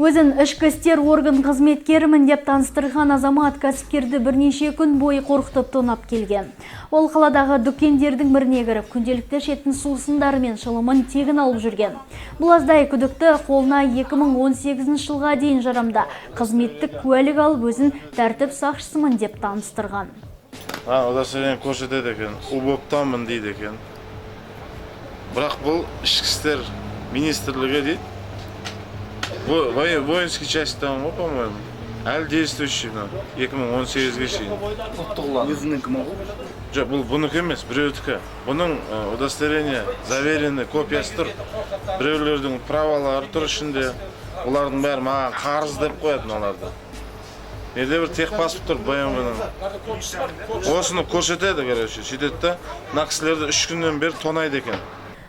Өзін ішкі істер орган қызметкерімін деп таныстырған азамат кәсіпкерді бірнеше күн бойы қорқытып тонап келген. Ол қаладағы дүкендердің біріне кіріп, күнделікті ішетін сусындары мен шылымын тегін алып жүрген. Бұл аздай күдікті қолына 2018 жылға дейін жарамда қызметтік куәлік алып, өзін тәртіп сақшысымын деп таныстырған. Удостоверение көрсетеді екен, УБОПтамын дейді екен. Бірақ бұл ішкі істер министрлігі дейді. Воинский частьтан, по-моему, әлі действующий 2018-ге шейін. Өзінің кім ол? Жоқ, бұл бұныкі емес, біреудікі. Бұның удостоверение, заверенный копиясы тұр. Біреулердің правалары тұр ішінде. Олардың бәрі маған қарыз деп қоятын оларды. Менде бір техпаспорт тұр, БМВ-ның. Осыны көрсетеді, короче, сөйтеді, мына кісілерді 3 күннен бері тонайды екен.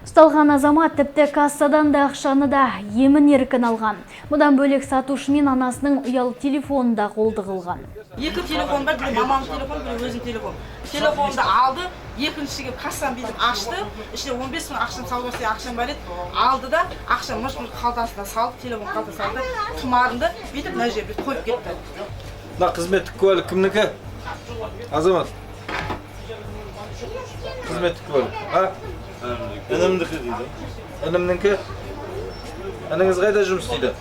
Ұсталған азамат тіпті кассадан да ақшаны да емін еркін алған. Бұдан бөлек сатушымен анасының ұялы телефонын да қолды қылған. Екі телефон бар, бір маманың телефон, бір өзінің телефон. Телефонды алды, екіншіге кассаны бүйтіп ашты, ішіне 15 мың ақшаны салып берсе, ақшам бар еді, алды да ақшаны мыш-мыш қалтасына салды, телефон қалтасына салды, тұмарынды бүйтіп мына жерге бүйтіп қойып кетті. Мына қызметтік куәлік кімдікі? Азамат. Қызметтік куәлік, а? Інімдікі дейді. Інімдікі? Ініңіз қайда жұмыс істейді?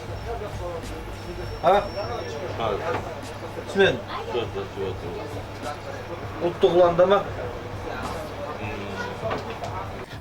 А? Түсмен? Ұлттық ұланда ма?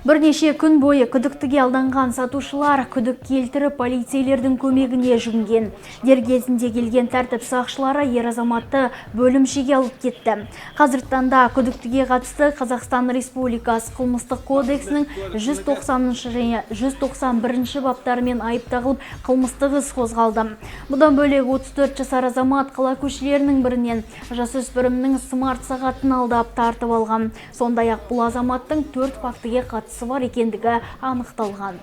Бірнеше күн бойы күдіктіге алданған сатушылар күдік келтіріп полицейлердің көмегіне жүгінген. Дер кезінде келген тәртіп сақшылары ер азаматты бөлімшеге алып кетті. Қазіргі таңда күдіктіге қатысты Қазақстан Республикасы қылмыстық кодексінің 190 және 191 баптарымен айып тағылып қылмыстық іс қозғалды. Бұдан бөлек 34 жасар азамат қала көшелерінің бірінен жасөспірімнің смарт сағатын алдап тартып алған. Сондай-ақ бұл азаматтың 4 фактіге қатысы бар екендігі анықталған.